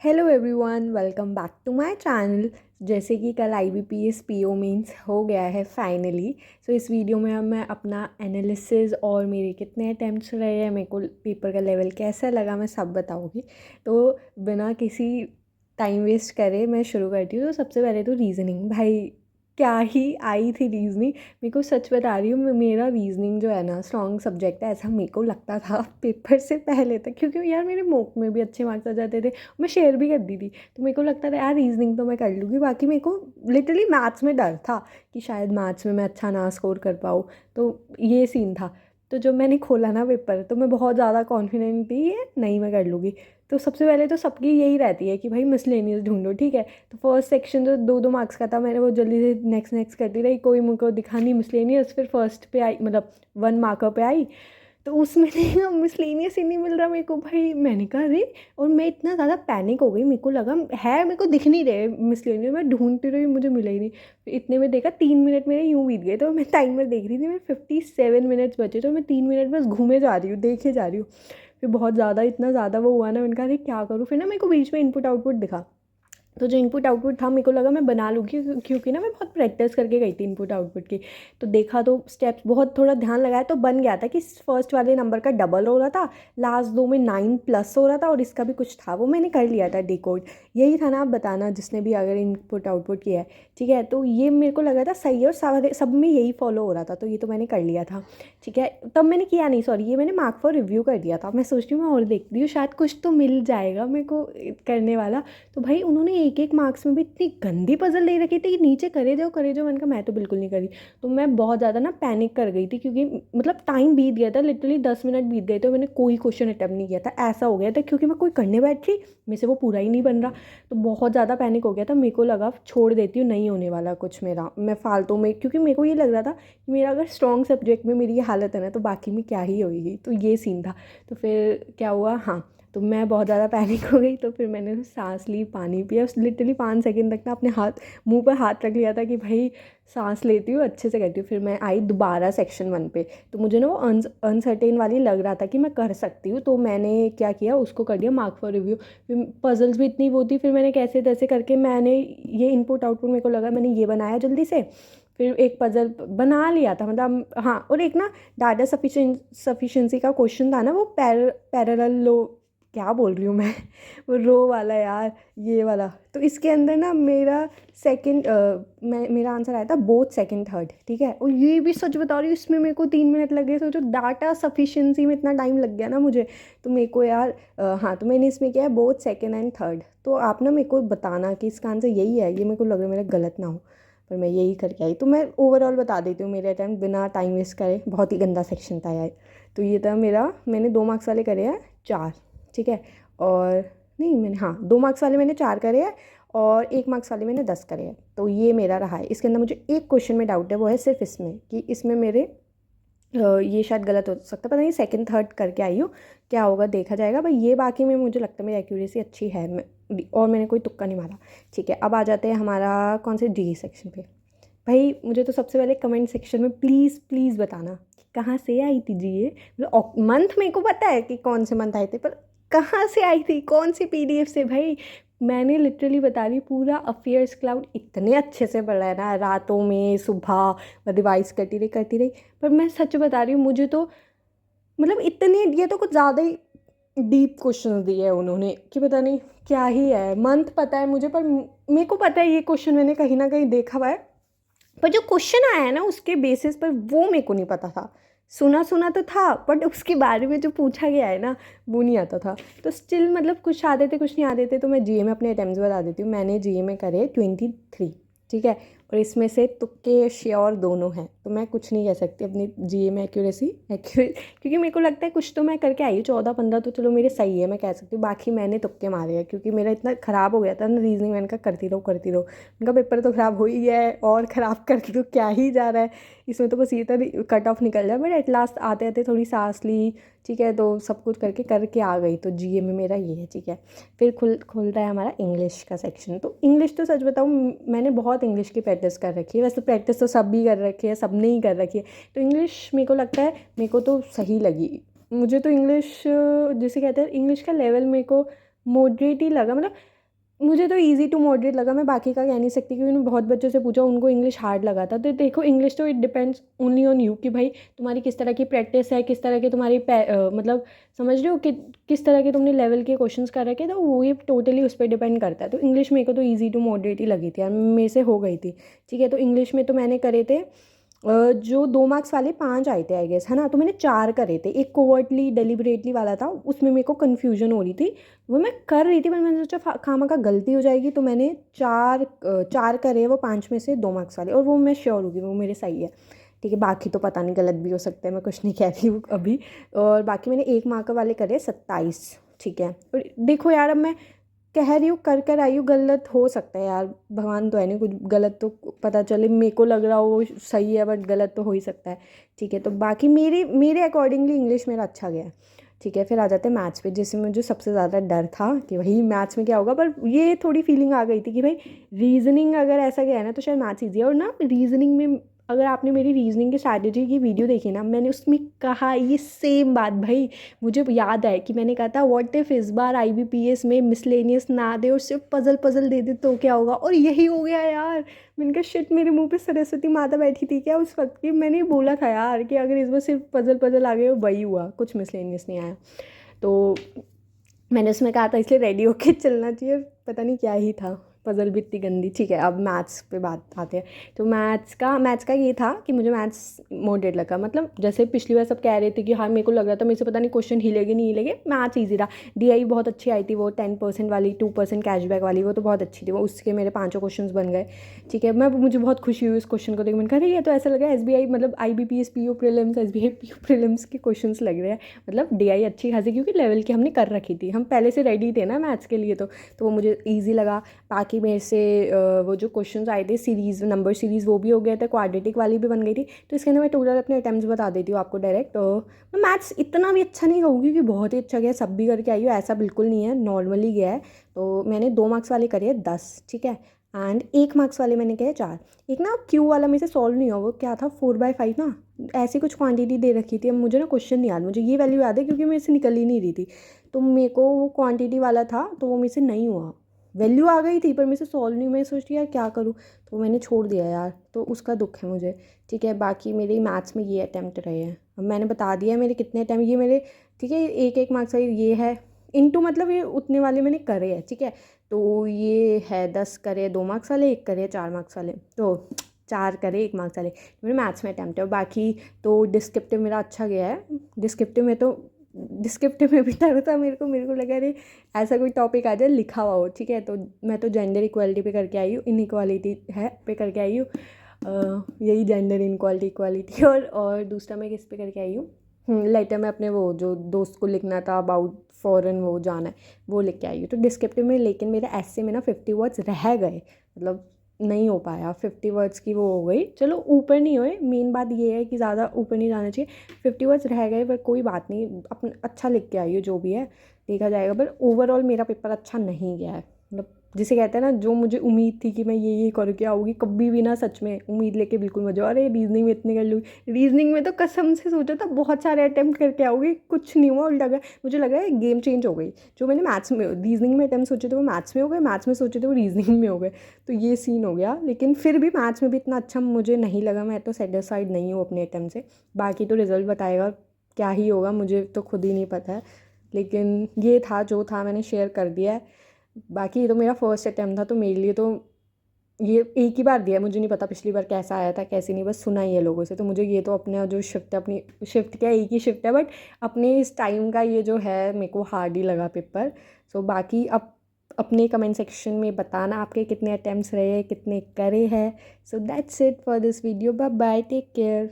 Hello everyone, welcome back to my channel. जैसे कि कल IBPS PO मेंस हो गया है फाइनली। सो इस वीडियो में अब मैं अपना एनालिसिस और मेरे कितने अटैम्प्ट्स रहे हैं, मेरे को पेपर का लेवल कैसा लगा, मैं सब बताऊंगी। तो बिना किसी टाइम वेस्ट करे मैं शुरू करती हूँ। तो सबसे पहले तो रीज़निंग, भाई क्या ही आई थी रीजनिंग। मेरे को सच बता रही हूँ, मेरा रीजनिंग जो है ना स्ट्रॉन्ग सब्जेक्ट है, ऐसा मेरे को लगता था पेपर से पहले तक, क्योंकि यार मेरे मॉक में भी अच्छे मार्क्स आ जाते थे। मैं शेयर भी कर दी थी, तो मेरे को लगता था यार रीजनिंग तो मैं कर लूँगी। बाकी मेरे को लिटरली मैथ्स में डर था कि शायद मैथ्स में मैं अच्छा ना स्कोर कर पाऊँ, तो ये सीन था। तो जब मैंने खोला ना पेपर, तो मैं बहुत ज़्यादा कॉन्फिडेंट थी ये नहीं मैं कर लूँगी। तो सबसे पहले तो सबकी यही रहती है कि भाई मिसलेनियस ढूंढो, ठीक है। तो फर्स्ट सेक्शन जो 2-2 मार्क्स का था, मैंने वो जल्दी से नेक्स्ट नेक्स्ट करती रही, कोई मुझको दिखा नहीं मिसलेनियस। फिर फर्स्ट पे आई, मतलब 1 मार्कर पे आई, तो उसमें नहीं मिसलेनियस ही नहीं मिल रहा मेरे को। भाई मैंने कहा अरे, और मैं इतना ज़्यादा पैनिक हो गई, मेरे को लगा है मेरे को दिख नहीं रहे मिसलेनियस, मैं ढूंढती रही, मुझे मिला ही नहीं। फिर इतने में देखा 3 मिनट मेरे यूँ बीत गए, तो मैं टाइमर देख रही थी, मैं 57 मिनट्स बचे, तो मैं 3 मिनट बस घूमे जा रही हूँ, देखे जा रही हूँ। फिर बहुत ज़्यादा, इतना ज़्यादा वो हुआ ना, मैंने कहा अरे क्या करूँ। फिर ना मेरे को बीच में इनपुट आउटपुट दिखा, तो जो इनपुट आउटपुट था मेरे को लगा मैं बना लूँगी, क्योंकि ना मैं बहुत प्रैक्टिस करके गई थी इनपुट आउटपुट की। तो देखा तो स्टेप्स बहुत थोड़ा ध्यान लगाया, तो बन गया था कि फर्स्ट वाले नंबर का डबल हो रहा था, लास्ट दो में 9+ हो रहा था, और इसका भी कुछ था, वो मैंने कर लिया था डिकोड। यही था ना, आप बताना जिसने भी अगर इनपुट आउटपुट किया है, ठीक है। तो ये मेरे को लगा था सही है, और सारे सब में यही फॉलो हो रहा था, तो ये तो मैंने कर लिया था, ठीक है। तब मैंने किया नहीं, सॉरी, ये मैंने मार्क फॉर रिव्यू कर दिया था। मैं सोचती हूँ मैं और देखती हूँ, शायद कुछ तो मिल जाएगा मेरे को करने वाला। तो भाई उन्होंने एक एक मार्क्स में भी इतनी गंदी पजल दे रखी थी कि नीचे करे जाओ करे जाओ, मैंने कहा मैं तो बिल्कुल नहीं करी। तो मैं बहुत ज़्यादा ना पैनिक कर गई थी, क्योंकि मतलब टाइम बीत गया था, लिटरली 10 मिनट बीत गए थे, मैंने कोई क्वेश्चन अटेम्प्ट नहीं किया था, ऐसा हो गया था। क्योंकि मैं कोई करने बैठी, मेरे से वो पूरा ही नहीं बन रहा, तो बहुत ज़्यादा पैनिक हो गया था। मेरे को लगा छोड़ देती हूँ, नहीं होने वाला कुछ मेरा, मैं फालतू में, क्योंकि मेरे को ये लग रहा था कि मेरा अगर स्ट्रॉन्ग सब्जेक्ट में मेरी ये हालत है ना, तो बाकी में क्या ही होगी। तो ये सीन था। तो फिर क्या हुआ, हाँ, तो मैं बहुत ज़्यादा पैनिक हो गई, तो फिर मैंने सांस ली, पानी पिया, लिटरली 5 सेकंड तक ना अपने हाथ, मुंह पर हाथ रख लिया था कि भाई सांस लेती हूँ, अच्छे से करती हूँ। फिर मैं आई दोबारा सेक्शन 1 पे, तो मुझे ना वो अनसर्टेन वाली लग रहा था कि मैं कर सकती हूँ, तो मैंने क्या किया, उसको कर दिया मार्क फॉर रिव्यू। फिर पजल्स भी इतनी वो थी, फिर मैंने कैसे तैसे करके मैंने ये इनपुट आउटपुट, मेरे को लगा मैंने ये बनाया जल्दी से। फिर एक पजल बना लिया था, मतलब हाँ, और एक ना डाटा सफिशिएंसी का क्वेश्चन था ना, वो पैरेलल लो, क्या बोल रही हूँ मैं वो रो वाला यार, ये वाला। तो इसके अंदर ना मेरा सेकंड, मेरा आंसर आया था बोथ सेकंड थर्ड, ठीक है। और ये भी सच बता रही हूँ, इसमें मेरे को 3 मिनट लगे। सोचो डाटा सफिशिएंसी में इतना टाइम लग गया ना मुझे, तो मेरे को यार हाँ, तो मैंने इसमें किया है बोथ सेकंड एंड थर्ड। तो आप ना मेरे को बताना कि इसका आंसर यही है, ये मेरे को लग रहा है मेरा गलत ना हो, पर मैं यही करके आई। तो मैं ओवरऑल बता देती हूँ मेरे अटैम्प्ट बिना टाइम वेस्ट करे, बहुत ही गंदा सेक्शन था यार। तो ये था मेरा, मैंने 2 मार्क्स वाले करे हैं 4, ठीक है। और नहीं, मैंने हाँ 2 मार्क्स वाले मैंने 4 करे हैं, और 1 मार्क्स वाले मैंने 10 करे हैं। तो ये मेरा रहा है। इसके अंदर मुझे एक क्वेश्चन में डाउट है, वो है सिर्फ इसमें, कि इसमें मेरे ये शायद गलत हो सकता है, पता नहीं, सेकंड थर्ड करके आई हूँ, क्या होगा देखा जाएगा भाई। ये बाकी में मुझे लगता है मेरी एक्यूरेसी अच्छी है, और मैंने कोई तुक्का नहीं मारा, ठीक है। अब आ जाते हैं हमारा कौन से डी सेक्शन पे। भाई मुझे तो सबसे पहले कमेंट सेक्शन में प्लीज़ प्लीज़ बताना कि कहाँ से आई थी जी ये, मतलब मंथ मेरे को पता है कि कौन से मंथ आए थे, पर कहाँ से आई थी, कौन सी PDF से भाई। मैंने लिटरली बता रही, पूरा अफेयर्स क्लाउड इतने अच्छे से पढ़ा है ना, रातों में सुबह रिवाइज करती रही। पर मैं सच बता रही हूँ, मुझे तो मतलब इतने, ये तो कुछ ज़्यादा ही डीप क्वेश्चन दिए हैं उन्होंने, कि पता नहीं क्या ही है। मंथ पता है मुझे, पर मेरे को पता है ये क्वेश्चन मैंने कहीं ना कहीं देखा हुआ है, पर जो क्वेश्चन आया है ना उसके बेसिस पर, वो मेरे को नहीं पता था। सुना सुना तो था, बट उसके बारे में जो पूछा गया है ना, वो नहीं आता था। तो स्टिल मतलब कुछ आते थे कुछ नहीं आते थे। तो मैं GA में अपने अटैम्प्ट्स बता देती हूँ। मैंने GA में करे 23, ठीक है, और इसमें से तुक्के श्योर दोनों हैं, तो मैं कुछ नहीं कह सकती अपनी GA में एक्यूरेसी क्योंकि मेरे को लगता है कुछ तो मैं करके आई हूँ, 14-15 तो चलो मेरे सही है, मैं कह सकती हूँ। बाकी मैंने तुक्के मारे हैं, क्योंकि मेरा इतना ख़राब हो गया था ना रीजनिंग, मैंने कहा करती रहो, उनका पेपर तो ख़राब हो ही गया है, और ख़राब करके तो क्या ही जा रहा है। इसमें तो बस ये था कट ऑफ निकल जाए, बट एट लास्ट आते आते थोड़ी सांस ली, ठीक है। तो सब कुछ करके आ गई। तो GA में मेरा ये है, ठीक है। फिर खुलता है हमारा इंग्लिश का सेक्शन। तो इंग्लिश तो सच बताऊँ, मैंने बहुत इंग्लिश की प्रैक्टिस कर रखी है, वैसे प्रैक्टिस तो सब भी कर रखी है, सब ने ही कर रखी है। तो इंग्लिश मेरे को लगता है, मेरे को तो सही लगी। मुझे तो इंग्लिश जिसे कहते हैं इंग्लिश का लेवल, मेरे को मॉडरेट ही लगा, मतलब मुझे तो इजी टू मॉडरेट लगा। मैं बाकी का कह नहीं सकती क्योंकि मैंने बहुत बच्चों से पूछा, उनको इंग्लिश हार्ड लगा था। तो देखो इंग्लिश तो it depends only on you कि भाई तुम्हारी किस तरह की प्रैक्टिस है, किस तरह के तुम्हारी मतलब समझ रहे हो कि किस तरह के तुमने लेवल के क्वेश्चंस कर रखे, तो वो ये टोटली उस पर डिपेंड करता है। तो इंग्लिश मेरे को तो ईजी टू मॉडरेट ही लगी थी यार, मेरे से हो गई थी। ठीक है, तो इंग्लिश में तो मैंने करे थे जो 2 मार्क्स वाले 5 आए थे आई गेस, है ना। तो मैंने 4 करे थे। एक कोवर्टली डेलिबरेटली वाला था, उसमें मेरे को कन्फ्यूजन हो रही थी, वो मैं कर रही थी पर मैंने सोचा खामा का गलती हो जाएगी, तो मैंने 4 करे वो 5 में से 2 मार्क्स वाले, और वो मैं श्योर होगी वो मेरे सही है। ठीक है, बाकी तो पता नहीं, गलत भी हो सकता है, मैं कुछ नहीं कह रही हूँ अभी। और बाकी मैंने 1 मार्क वाले करे 27। ठीक है, और देखो यार अब मैं कह रही हूँ कर कर आई हूँ, गलत हो सकता है यार, भगवान तो है नहीं, कुछ गलत तो पता चले मेरे को लग रहा हो वो सही है बट गलत तो हो ही सकता है। ठीक है, तो बाकी मेरे मेरे अकॉर्डिंगली इंग्लिश मेरा अच्छा गया। ठीक है, फिर आ जाते हैं मैथ्स पे, जिसमें मुझे सबसे ज़्यादा डर था कि भाई मैथ्स में क्या होगा, पर ये थोड़ी फीलिंग आ गई थी कि भाई रीजनिंग अगर ऐसा गया है ना तो शायद मैथ्स ईजी है। और ना रीजनिंग में अगर आपने मेरी रीजनिंग की स्ट्रैटेजी की वीडियो देखी ना, मैंने उसमें कहा ये सेम बात भाई, मुझे याद है कि मैंने कहा था व्हाट इफ इस बार आईबीपीएस में मिसलेनियस ना दे और सिर्फ पजल पजल दे दे तो क्या होगा, और यही हो गया यार। मैंने कहा शिट, मेरे मुंह पे सरस्वती माता बैठी थी क्या उस वक्त की, मैंने बोला था यार कि अगर इस बार सिर्फ पजल पजल आ गए, वही हुआ, कुछ मिसलेनियस नहीं आया। तो मैंने उसमें कहा था इसलिए रेडी होके चलना चाहिए, पता नहीं क्या ही था, पजल भी इतनी गंदी। ठीक है, अब मैथ्स पे बात आते हैं। तो मैथ्स का ये था कि मुझे मैथ्स मॉडरेट लगा, मतलब जैसे पिछली बार सब कह रहे थे कि हाँ मेरे को लग रहा था मेरे से पता नहीं क्वेश्चन हिलेगे नहीं हिलेगे, मैथ्स ईजी था। डीआई बहुत अच्छी आई थी, वो 10% वाली 2% कैशबैक वाली, वो तो बहुत अच्छी थी, वो उसके मेरे 5 क्वेश्चन बन गए। ठीक है, मुझे बहुत खुशी हुई उस क्वेश्चन को देख, मैंने कहा ये तो ऐसा लगा एसबीआई मतलब IBPS PO prelims SBI PO prelims के क्वेश्चन लग रहे हैं। मतलब डीआई अच्छी खासी क्योंकि लेवल की हमने कर रखी थी, हम पहले से रेडी थे ना मैथ्स के लिए, तो वो मुझे ईजी लगा। बाकी मेरे से वो जो क्वेश्चंस आए थे सीरीज़ नंबर सीरीज़ वो भी हो गए थे, क्वाड्रेटिक वाली भी बन गई थी। तो इसके अंदर मैं टोटल अपने अटैम्प्ट्स बता देती हूँ आपको डायरेक्ट। तो मैं मैथ्स इतना भी अच्छा नहीं कहूँगी कि बहुत ही अच्छा गया, सब भी करके आई हूँ, ऐसा बिल्कुल नहीं है, नॉर्मली गया है। तो मैंने 2 मार्क्स वाले करे 10। ठीक है, एंड 1 मार्क्स वाले मैंने कहे 4। एक ना क्यू वाला मेरे से सॉल्व नहीं हुआ, वो क्या था 4/5 ना, ऐसी कुछ क्वांटिटी दे रखी थी। अब मुझे ना क्वेश्चन नहीं याद, मुझे ये वैल्यू याद है क्योंकि मेरे से निकल ही नहीं रही थी। तो मेरे को वो क्वांटिटी वाला था तो वो मेरे से नहीं हुआ, वैल्यू आ गई थी पर मेरे से सॉल्व नहीं, मैं सोचती यार क्या करूँ, तो मैंने छोड़ दिया यार, तो उसका दुख है मुझे। ठीक है, बाकी मेरे मैथ्स में ये अटैम्प्ट रहे हैं, अब मैंने बता दिया मेरे कितने अटैम्प्ट ये मेरे। ठीक है, 1-1 मार्क्स का ये है इनटू, मतलब ये उतने वाले मैंने करे हैं। ठीक है, तो ये है 10 करे 2 मार्क्स वाले, 1 करे 4 मार्क्स वाले, तो 4 करे 1 मार्क्स वाले मेरे मैथ्स में अटैम्प्ट है। और बाकी तो डिस्क्रिप्टिव मेरा अच्छा गया है। डिस्क्रिप्टिव में भी डर था मेरे को लगा अरे ऐसा कोई टॉपिक आ जाए लिखा हुआ हो। ठीक है, तो मैं तो जेंडर इक्वालिटी पे करके आई हूँ, इनइक्वालिटी है पे करके आई हूँ, यही जेंडर इनक्वालिटी इक्वालिटी। और दूसरा मैं किस पे करके आई हूँ, लेटर में अपने वो जो दोस्त को लिखना था अबाउट फॉरेन वो जाना है, वो लिख के आई हूँ। तो डिस्क्रिप्टिव में लेकिन मेरे ऐसे में ना 50 वर्ड्स रह गए, मतलब नहीं हो पाया 50 वर्ड्स की वो हो गई। चलो ऊपर नहीं हुए, मेन बात ये है कि ज़्यादा ऊपर नहीं जाना चाहिए। 50 वर्ड्स रह गए पर कोई बात नहीं, अपना अच्छा लिख के आई हो, जो भी है देखा जाएगा। पर ओवरऑल मेरा पेपर अच्छा नहीं गया है, मतलब जिसे कहते हैं ना, जो मुझे उम्मीद थी कि मैं ये करके आऊँगी, कभी भी ना सच में उम्मीद लेके बिल्कुल मजा, अरे रीजनिंग में इतने कर लूँगी, रीजनिंग में तो कसम से सोचा था बहुत सारे अटैम्प्ट करके आऊँगी, कुछ नहीं हुआ, उल्टा गया। मुझे लग रहा है गेम चेंज हो गई, जो मैंने मैथ्स में रीजनिंग में अटैम्प्ट सोचे थे वो मैथ्स में हो गए, मैथ्स में सोचे थे वो रीजनिंग में हो गए, तो ये सीन हो गया। लेकिन फिर भी मैथ्स में भी इतना अच्छा मुझे नहीं लगा, मैं तो सेटिस्फाइड नहीं हूँ अपने अटैम्प्ट से। बाकी तो रिजल्ट बताएगा क्या ही होगा, मुझे तो खुद ही नहीं पता है। लेकिन ये था जो था, मैंने शेयर कर दिया है। बाकी ये तो मेरा फर्स्ट अटैम्प्ट था, तो मेरे लिए तो ये एक ही बार दिया, मुझे नहीं पता पिछली बार कैसा आया था कैसे नहीं, बस सुना ही है लोगों से। तो मुझे ये तो अपने जो शिफ्ट है, अपनी शिफ्ट क्या एक ही शिफ्ट है बट अपने इस टाइम का ये जो है मेरे को हार्ड ही लगा पेपर। सो बाकी अब अपने कमेंट सेक्शन में बताना आपके कितने अटैम्प्ट्स रहे, कितने करे हैं। So that's it for this video, bye bye, take care.